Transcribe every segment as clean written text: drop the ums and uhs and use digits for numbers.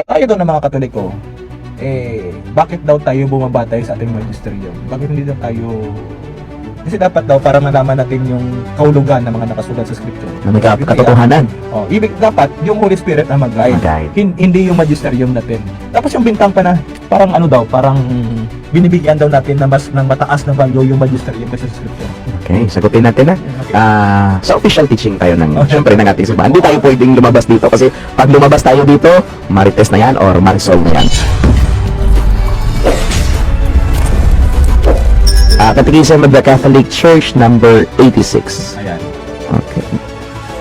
tayo daw na mga Katoliko, bakit daw tayo bumabatay sa ating magisterium? Bakit hindi daw tayo... Kasi dapat daw para malaman natin yung kahulugan ng mga nakasulat sa scripture. Na may katotohanan. Ibig dapat yung Holy Spirit ang mag-guide. Hindi yung magisterium natin. Tapos yung bintang pa na parang parang binibigyan daw natin na mas ng mataas na value yung magisterium kasi sa scripture. Okay, sagutin natin na. Sa official teaching tayo syempre ng ating simbahan. Hindi tayo pwedeng lumabas dito kasi pag lumabas tayo dito, marites na yan or marisol na yan. Catechism of the Catholic Church, number 86. Ayan. Okay.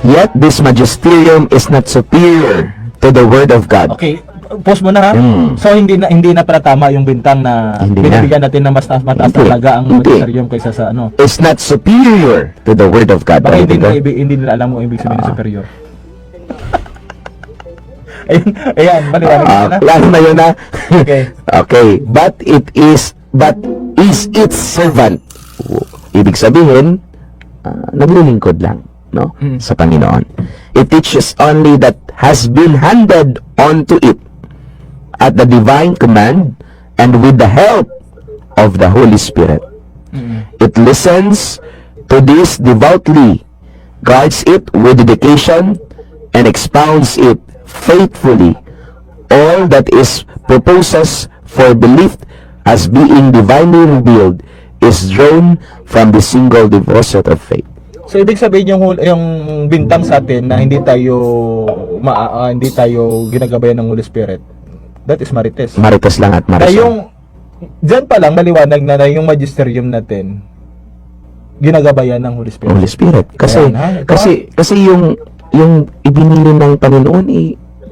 Yet this magisterium is not superior to the Word of God. Okay, pause mo na ha. So hindi na pala tama yung bintang na binibigyan natin na mas mataas talaga ang magisterium kaysa sa ano. It's not superior to the Word of God. Baka hindi nila alam mo ibig sabihin ng superior. Ayan, maliwanag na. Lalo na yun na. Okay. Okay, but is its servant. Ibig sabihin, naglilingkod lang, no? Sa Panginoon. It teaches only that has been handed onto it at the divine command and with the help of the Holy Spirit. It listens to this devoutly, guards it with dedication, and expounds it faithfully. All that is proposes for belief as being divinely revealed is drawn from the single deposit of faith. So ibig sabihin yung bintang sa atin na hindi tayo ginagabayan ng Holy Spirit. That is marites. Marites lang at marisol. Yung diyan pa lang maliwanag na yung magisterium natin ginagabayan ng Holy Spirit. Holy Spirit. Kasi yung ibinili ng Panginoon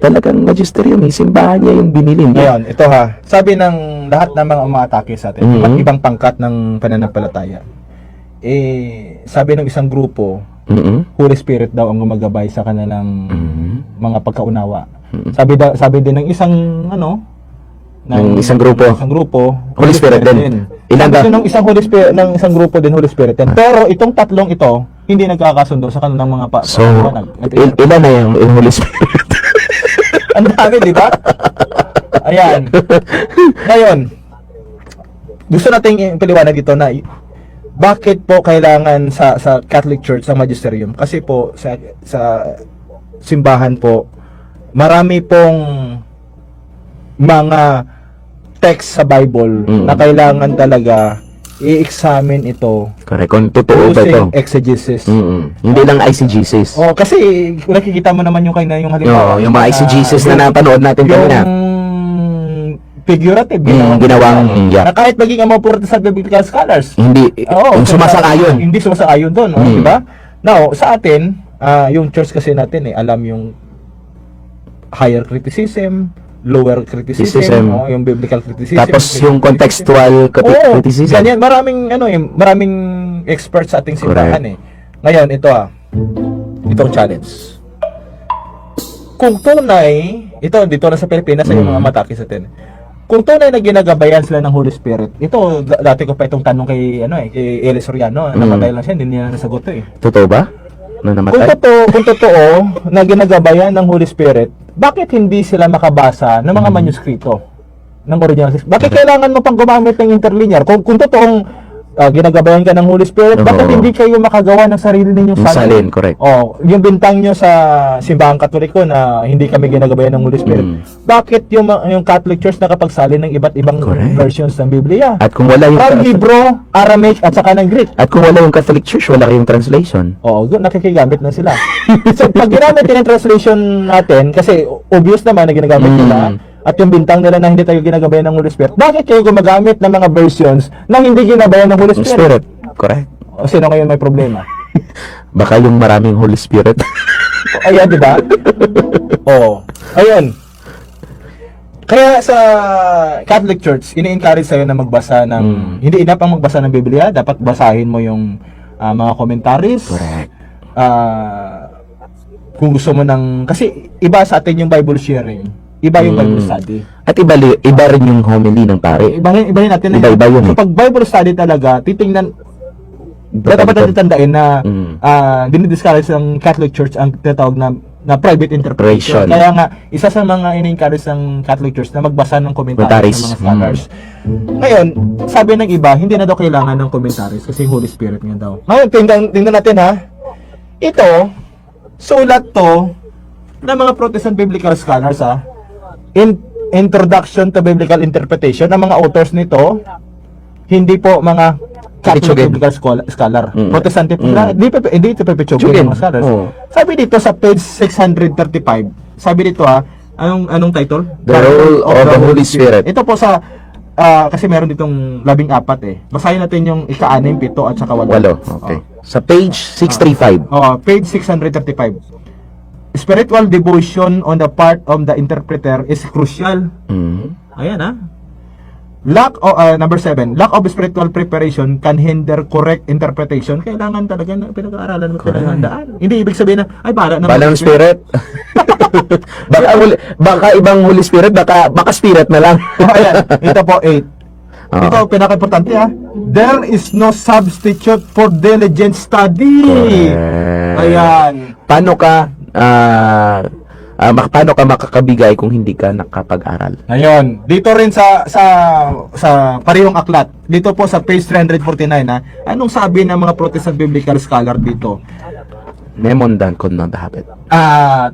talagang magisterium, simbahan niya yung binili niya. Ngayon, ito ha. Sabi ng lahat ng mga umaatake sa atin, ibang pangkat ng pananampalataya. Sabi ng isang grupo, Holy Spirit daw ang gumagabay sa kanilang mga pagkaunawa. Sabi din ng isang isang grupo, Holy Spirit din. Ilan ba? Ng isang grupo din Holy Spirit din. Pero itong tatlong ito, hindi nagkakasundo sa kanilang mga So, ilan na yung Holy Spirit? Ang dami, di ba? Ayan. Ngayon, gusto nating ipaliwanag dito na bakit po kailangan sa Catholic Church ang magisterium? Kasi po sa simbahan po marami pong mga text sa Bible na kailangan talaga i-examine ito. Correct. Kung totoo ba ito? Exegesis. Hindi lang ICGCs. Kasi nakikita mo naman yung halimbawa. Yung mga ICGCs na napanood natin kanina. Figurative ginawang na kahit maging ang mga Protestant biblical scholars hindi sumasang-ayon. Hindi sumasang-ayon doon, di ba? Now, sa atin, yung church kasi natin alam yung higher criticism, lower criticism, yung biblical criticism. Tapos yung contextual criticism. Ganyan, maraming experts sa ating simbahan Ngayon, itong challenge. Kung tunay, dito na sa Pilipinas ay yung mga mataki sa atin. Kung tunay na ginagabayan sila ng Holy Spirit, dati ko pa itong tanong kay Eli Soriano, namatay lang siya, hindi niya nasagot Totoo ba? Kung totoo na ginagabayan ng Holy Spirit, bakit hindi sila makabasa ng mga manuskrito ng original? Bakit kailangan mo pang gumamit ng interlinear? Kung totoong ginagabayan ka ng Holy Spirit, bakit hindi kayo makagawa ng sarili ninyong salin? Correct. Yung bintang nyo sa simbahang Katoliko na hindi kami ginagabayan ng Holy Spirit, bakit yung Catholic Church nakapagsalin ng iba't ibang versions ng Biblia? At kung wala yung from Hebrew, Aramaic, at saka ng Greek. At kung wala yung Catholic Church, wala kayong translation. Nakikigamit na sila. So, pag ginamit yung translation natin, kasi obvious naman na ginagamit nila, at yung bintang nila na hindi tayo ginagabayan ng Holy Spirit, bakit kayo gumagamit ng mga versions na hindi ginabayan ng Holy Spirit? Correct. O sino ngayon may problema? Baka yung maraming Holy Spirit. Ayan, di ba? Ayun. Kaya sa Catholic Church, ini-encourage sa'yo na magbasa ng, hindi enough ang magbasa ng Biblia, dapat basahin mo yung mga commentaries. Correct. Kung gusto mo kasi iba sa atin yung Bible sharing. Iba yung Bible study. At iba rin yung homily ng pare. Ibahin natin. Iba yun. So, pag Bible study talaga, titingnan, dapat natin tandain na dinidiscourage ng Catholic Church ang tinatawag na na private interpretation. Interpretation. Kaya nga, isa sa mga in-encourage ng Catholic Church na magbasa ng commentaries ng mga scholars. Ngayon, sabi ng iba, hindi na daw kailangan ng commentaries kasi Holy Spirit nga daw. Ngayon, tingnan natin ha. Ito, sulat to ng mga Protestant Biblical Scholars ha. Introduction to Biblical Interpretation. Ang mga authors nito, hindi po mga Catholic Pichugin. Biblical Scholar. Protestante po. Hindi ito Pichugin Pichugin. mga scholars. Oo. Sabi dito sa page 635, sabi dito ha, anong title? The Role of the Holy Spirit. Ito po sa, kasi meron ditong 14 eh. Basahin natin yung ika-6, 7 at saka 8. 8. Okay. Sa page 635. Page 635. Spiritual devotion on the part of the interpreter is crucial. Ayan ha. Number 7, lack of spiritual preparation can hinder correct interpretation. Kailangan talaga na pinag-aaralan mo, pinaghandaan. Hindi ibig sabihin na, ay para na Balang Spirit. baka ibang Holy Spirit, baka Spirit na lang. Ayan, ito po 8. Oo. Ito, pinaka-importante ha. There is no substitute for diligent study. Correct. Ayan. Paano ka makakabigay kung hindi ka nakapag-aral? Ngayon, dito rin sa parehong aklat. Dito po sa page 349 ha. Anong sabi ng mga Protestant Biblical Scholar dito? Memondan could not happen.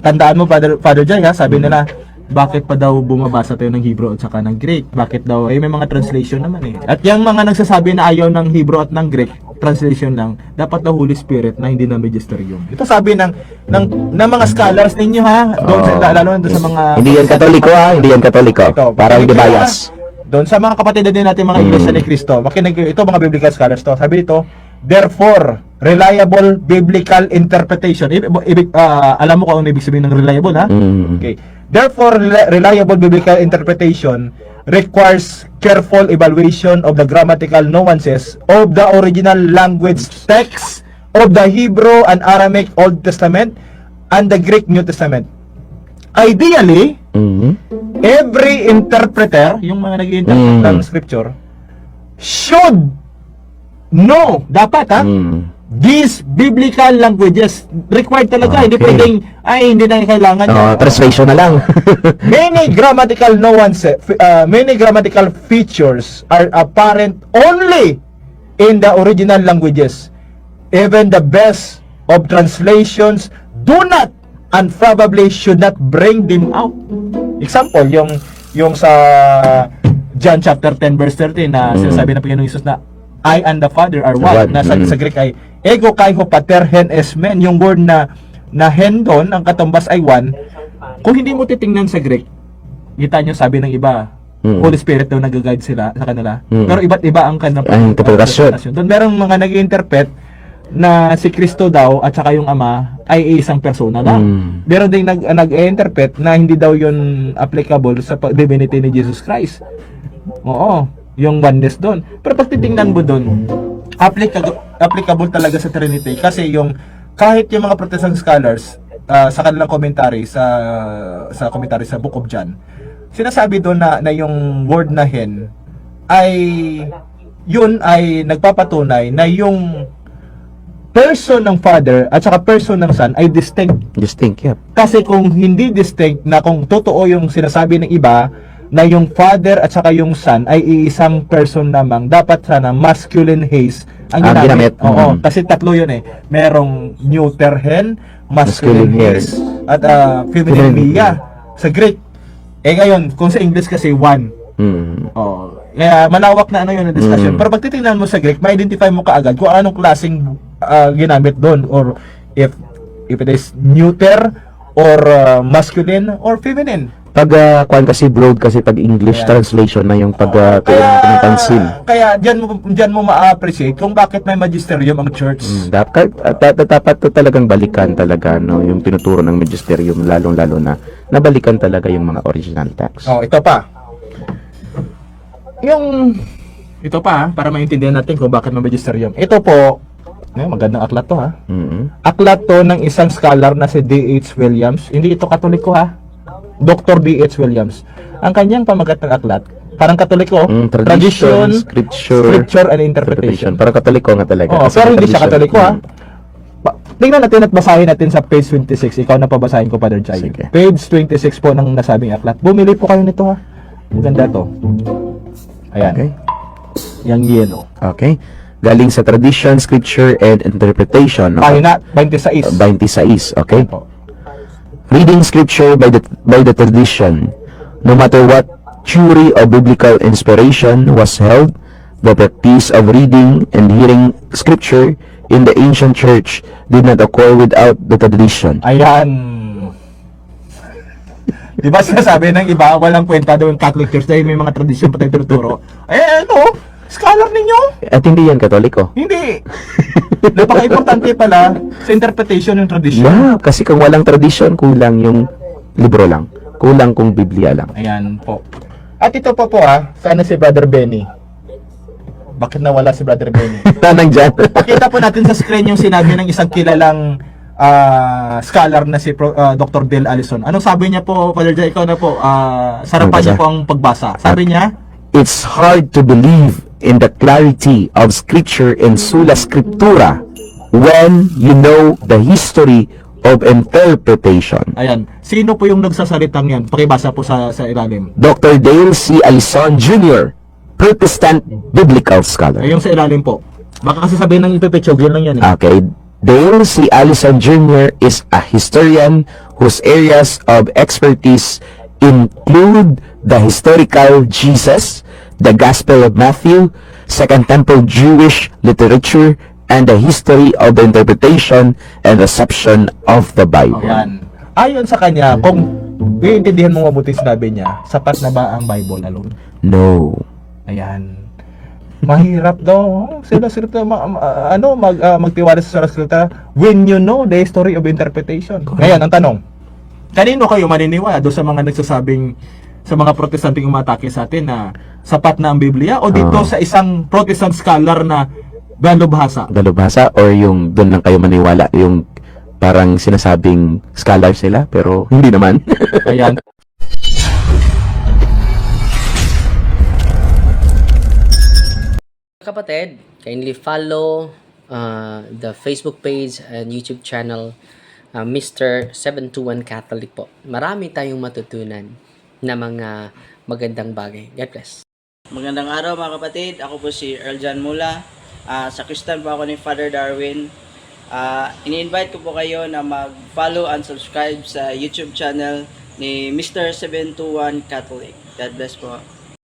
Tandaan mo, Father Jay ha, sabi nila, bakit pa daw bumabasa tayo ng Hebrew at saka ng Greek? Bakit daw? May mga translation naman eh. At yung mga nagsasabi na ayaw ng Hebrew at ng Greek, translation lang, dapat na Holy Spirit na hindi na magisterium. Ito sabi ng mga scholars ninyo ha, doon lalo na doon sa mga... Hindi yan Katoliko ha, hindi yan Katoliko. Ito, Para hindi bias. doon sa mga kapatid din natin mga Iglesia ni Cristo, makinig ito mga biblical scholars to. Sabi dito, therefore, reliable biblical interpretation. Alam mo kung ano ibig sabihin ng reliable ha? Okay. Therefore, reliable biblical interpretation requires careful evaluation of the grammatical nuances of the original language text of the Hebrew and Aramaic Old Testament and the Greek New Testament. Ideally, every interpreter, yung mga nag-interpret ng scripture, should know, dapat ha, these biblical languages. Required talaga, hindi Okay. pwedeng, hindi na kailangan yan. Translation na lang. Many grammatical nuances, many grammatical features are apparent only in the original languages. Even the best of translations do not and probably should not bring them out. Example, yung sa John chapter 10 verse 13 na sinasabi ng Panginoong Hesus na I and the Father are one. Nasa sa Greek ay ego kai ho pater hen esmen. Yung word na hen doon, ang katumbas ay one. Kung hindi mo titingnan sa Greek, kita nyo sabi ng iba, Holy Spirit daw nag-guide sila sa kanila. Pero iba't iba ang kanilang interpretasyon. Doon merong mga nag-interpret na si Kristo daw at saka yung Ama ay isang persona lang. Meron ding nag-interpret na hindi daw yun applicable sa divinity ni Jesus Christ. Oo, yung oneness doon. Pero pag titingnan mo doon, applicable talaga sa Trinity kasi yung kahit yung mga Protestant scholars sa kanilang commentary sa commentary sa Book of John, sinasabi doon na yung word na hen ay yun ay nagpapatunay na yung person ng Father at saka person ng Son ay distinct. Distinct, yep. Kasi kung hindi distinct, na kung totoo yung sinasabi ng iba na yung Father at saka yung Son ay iisang person lamang, dapat sana masculine haze ang ginamit. Oo, kasi tatlo yun eh. Merong neuter hen, masculine haze, at feminine mia sa Greek. Ngayon, kung sa English kasi one. Kaya malawak na yun ang discussion. Pero pag titingnan mo sa Greek, ma-identify mo kaagad kung anong klaseng ginamit doon, or if it is neuter or masculine or feminine. Pag kasi broad kasi pag English translation na yung pinapansin. Kaya diyan mo ma-appreciate kung bakit may magisterium ang church. Dapat to talagang balikan talaga yung tinuturo ng magisterium, lalong-lalo na nabalikan talaga yung mga original text. Ito pa. Ito pa para maintindihan natin kung bakit may magisterium. Ito po, magandang aklat to ha. Aklat to ng isang scholar na si D.H. Williams. Hindi ito Katoliko ha. Dr. D.H. Williams. Ang kanyang pamagat ng aklat, parang Katoliko, tradition, scripture and interpretation. Parang Katoliko nga talaga. Pero hindi siya Katoliko ha. tingnan natin at basahin natin sa page 26. Ikaw na pabasahin ko, Father Jai. Sige. Page 26 po ng nasabing aklat. Bumili po kayo nito, ha. Maganda to. Ayan. Okay. Yang yellow. Okay. Galing sa tradition, scripture, and interpretation. No? Pahina 26. 26. Okay. Po. Reading scripture by the tradition, no matter what theory of biblical inspiration was held, the practice of reading and hearing scripture in the ancient church did not occur without the tradition. Ayan. Di ba sinasabi ng iba, walang kwenta daw yung Catholic Church dahil may mga tradisyon pa tayo tinuturo. Eh, ano? Scholar ninyo? At hindi yan katoliko. Hindi. Napaka-importante pala sa interpretation ng tradisyon. Yeah, kasi kung walang tradition, kulang yung libro lang. Kulang kung Biblia lang. Ayan po. At ito pa po sana si Brother Benny. Bakit nawala si Brother Benny? Tanang dyan. Pakita po natin sa screen yung sinabi ng isang kilalang scholar na si Dr. Del Allison. Anong sabi niya po, Father Jai? Ikaw na po, sarapan niya po ang pagbasa. Sabi niya, It's hard to believe in the clarity of scripture and sola scriptura when you know the history of interpretation. ayan, sino po yung nagsasalitang yan? Pakibasa po sa ilalim. Dr. Dale C. Allison Jr., Protestant biblical scholar. Ay, yung sa ilalim po. Baka kasi sabihin ng ipipitsog, yun lang yan eh. Okay, Dale C. Allison Jr. is a historian whose areas of expertise include the historical Jesus, the Gospel of Matthew, Second Temple Jewish literature, and the history of the interpretation and reception of the Bible. Ayan. Ayon sa kanya, kung iintindihan mo mabuti sinabi niya, sapat na ba ang Bible alone? No. Ayan. Mahirap daw. Sila magtiwala sa salita when you know the history of interpretation. Ngayon, ang tanong, kanino kayo maniniwala doon sa mga nagsasabing sa mga protestanteng umatake sa atin na sapat na ang Biblia o dito sa isang protestant scholar na dalubhasa? Dalubhasa or yung doon lang kayo maniwala, yung parang sinasabing scholar sila pero hindi naman. Ayan. Kapatid, kindly follow the Facebook page and YouTube channel Mr. 721 Catholic po. Marami tayong matutunan na mga magandang bagay. God bless. Magandang araw mga kapatid. Ako po si Earl John Mula. Sakristan po ako ni Father Darwin. Ini-invite ko po kayo na mag-follow and subscribe sa YouTube channel ni Mr. 721 Catholic. God bless po.